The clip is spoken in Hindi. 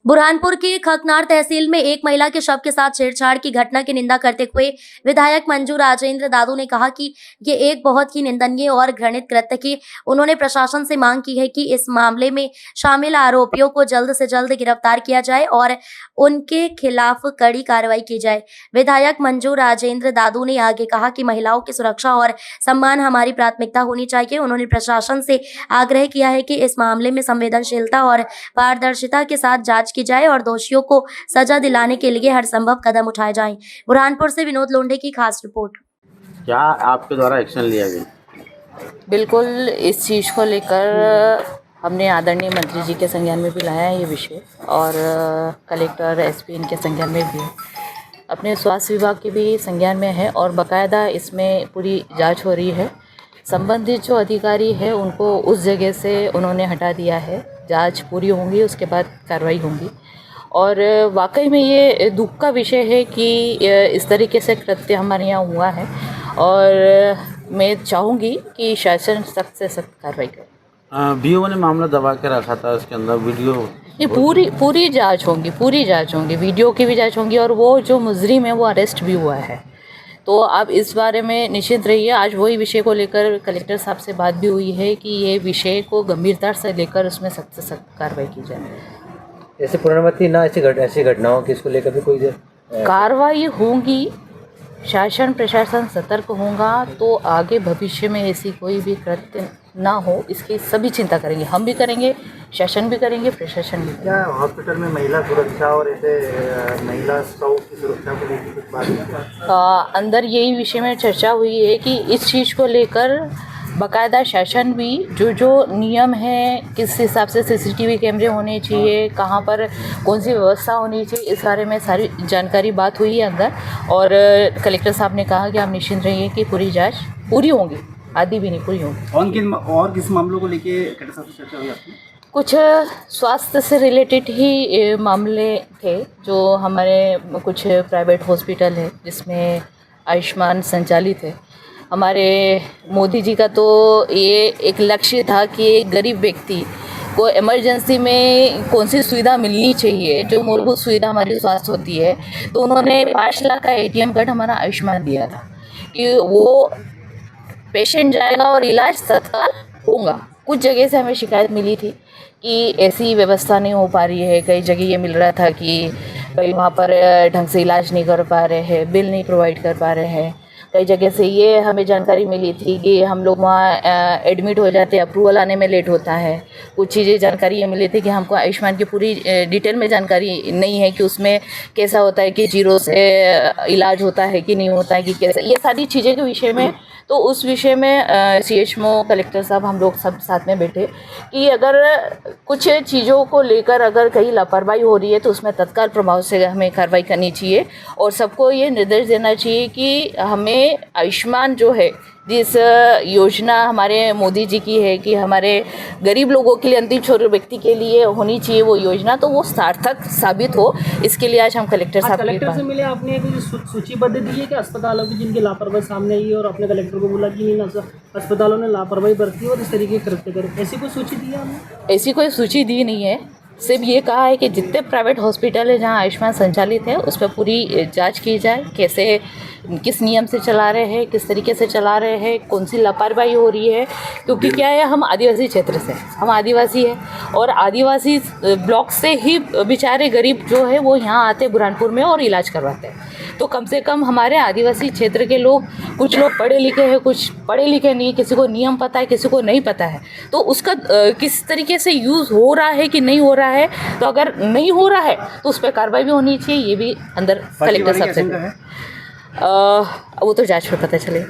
बुरहानपुर की खकनार तहसील में एक महिला के शव के साथ छेड़छाड़ की घटना की निंदा करते हुए विधायक मंजू राजेंद्र दादू ने कहा कि ये एक बहुत ही निंदनीय और घृणित कृत्य की उन्होंने प्रशासन से मांग की है कि इस मामले में शामिल आरोपियों को जल्द से जल्द गिरफ्तार किया जाए और उनके खिलाफ कड़ी कार्रवाई की जाए। विधायक मंजू राजेंद्र दादू ने आगे कहा कि महिलाओं की सुरक्षा और सम्मान हमारी प्राथमिकता होनी चाहिए। उन्होंने प्रशासन से आग्रह किया है कि इस मामले में संवेदनशीलता और पारदर्शिता के साथ जांच की जाए और दोषियों को सजा दिलाने के लिए हर संभव कदम उठाए जाएं। बुरहानपुर से विनोद लोंढे की खास रिपोर्ट। क्या आपके द्वारा एक्शन लिया गया? बिल्कुल, इस चीज़ को लेकर हमने आदरणीय मंत्री जी के संज्ञान में भी लाया है ये विषय, और कलेक्टर एसपी इनके संज्ञान में भी है, अपने स्वास्थ्य विभाग के भी संज्ञान में है और बाकायदा इसमें पूरी जांच हो रही है। संबंधित जो अधिकारी है उनको उस जगह से उन्होंने हटा दिया है। जांच पूरी होंगी, उसके बाद कार्रवाई होंगी। और वाकई में ये दुख का विषय है कि इस तरीके से कृत्य हमारे यहाँ हुआ है, और मैं चाहूँगी कि शासन सख्त से सख्त कार्रवाई करे। बीओ ने मामला दबा के रखा था, इसके अंदर वीडियो ये पूरी जांच होंगी, वीडियो की भी जांच होंगी, और वो जो मुजरिम है वो अरेस्ट भी हुआ है। तो आप इस बारे में निश्चिंत रहिए। आज वही विषय को लेकर कलेक्टर साहब से बात भी हुई है कि ये विषय को गंभीरता से लेकर उसमें सख्त से सख्त कार्रवाई की जाए। ऐसे पुनरावृत्ति ना ऐसी घटनाओं की इसको लेकर भी कोई कार्रवाई होंगी। शासन प्रशासन सतर्क होगा तो आगे भविष्य में ऐसी कोई भी कृत्य ना हो, इसकी सभी चिंता करेंगे। हम भी करेंगे, शासन भी करेंगे, प्रशासन भी। क्या हॉस्पिटल में महिला सुरक्षा और ऐसे महिला स्टाफ की सुरक्षा को लेकर कुछ बात अंदर यही विषय में चर्चा हुई है कि इस चीज़ को लेकर बाकायदा शासन भी जो नियम है, किस हिसाब से सीसीटीवी कैमरे होने चाहिए, कहाँ पर कौन सी व्यवस्था होनी चाहिए, इस बारे में सारी जानकारी बात हुई है अंदर। और कलेक्टर साहब ने कहा कि आप निश्चिंत रहिए कि पूरी जांच पूरी होंगी, आधी भी नहीं पूरी होंगी। और किस मामलों को लेके कलेक्टर साहब से चर्चा हुई आपकी? कुछ स्वास्थ्य से रिलेटेड ही मामले थे, जो हमारे कुछ प्राइवेट हॉस्पिटल है जिसमें आयुष्मान संचालित है। हमारे मोदी जी का तो ये एक लक्ष्य था कि एक गरीब व्यक्ति को इमरजेंसी में कौन सी सुविधा मिलनी चाहिए, जो मूलभूत सुविधा हमारी स्वास्थ्य होती है। तो उन्होंने 5 लाख का ATM कार्ड हमारा आयुष्मान दिया था कि वो पेशेंट जाएगा और इलाज तत्काल होगा। कुछ जगह से हमें शिकायत मिली थी कि ऐसी व्यवस्था नहीं हो पा रही है। कई जगह ये मिल रहा था कि कई वहाँ पर ढंग से इलाज नहीं कर पा रहे हैं, बिल नहीं प्रोवाइड कर पा रहे हैं। कई जगह से ये हमें जानकारी मिली थी कि हम लोग वहाँ एडमिट हो जाते हैं, अप्रूवल आने में लेट होता है। कुछ चीज़ें जानकारी ये मिली थी कि हमको आयुष्मान की पूरी डिटेल में जानकारी नहीं है कि उसमें कैसा होता है, कि 0 से इलाज होता है कि नहीं होता है, कि कैसा, ये सारी चीज़ें के विषय में। तो उस विषय में CHMO कलेक्टर साहब हम लोग सब साथ में बैठे कि अगर कुछ चीज़ों को लेकर अगर कहीं लापरवाही हो रही है तो उसमें तत्काल प्रभाव से हमें कार्रवाई करनी चाहिए, और सबको ये निर्देश देना चाहिए कि हमें आयुष्मान जो है, जिस योजना हमारे मोदी जी की है कि हमारे गरीब लोगों के लिए, अंतिम छोर व्यक्ति के लिए होनी चाहिए वो योजना, तो वो सार्थक साबित हो। इसके लिए आज हम कलेक्टर साहब कलेक्टर से मिले, आपने कुछ सूचीबद्ध दी है कि अस्पतालों की जिनकी लापरवाही सामने आई है, और अपने कलेक्टर को बोला कि इन अस्पतालों ने लापरवाही बरती और इस तरीके के कृत्य करे, ऐसी कोई सूची दी है आपने? ऐसी कोई सूची दी नहीं है, सिर्फ ये कहा है कि जितने प्राइवेट हॉस्पिटल है जहाँ आयुष्मान संचालित है उस पर पूरी जांच की जाए, कैसे किस नियम से चला रहे हैं, किस तरीके से चला रहे हैं, कौन सी लापरवाही हो रही है। क्योंकि क्या है, हम आदिवासी क्षेत्र से, हम आदिवासी हैं, और आदिवासी ब्लॉक से ही बेचारे गरीब जो है वो यहाँ आते बुरहानपुर में और इलाज करवाते हैं। तो कम से कम हमारे आदिवासी क्षेत्र के लोग, कुछ लोग पढ़े लिखे हैं, कुछ पढ़े लिखे नहीं, किसी को नियम पता है, किसी को नहीं पता है। तो उसका किस तरीके से यूज़ हो रहा है कि नहीं हो रहा है, तो अगर नहीं हो रहा है तो उस पर कार्रवाई भी होनी चाहिए। ये भी अंदर कलेक्टर साहब से वो तो जांच में पता चले।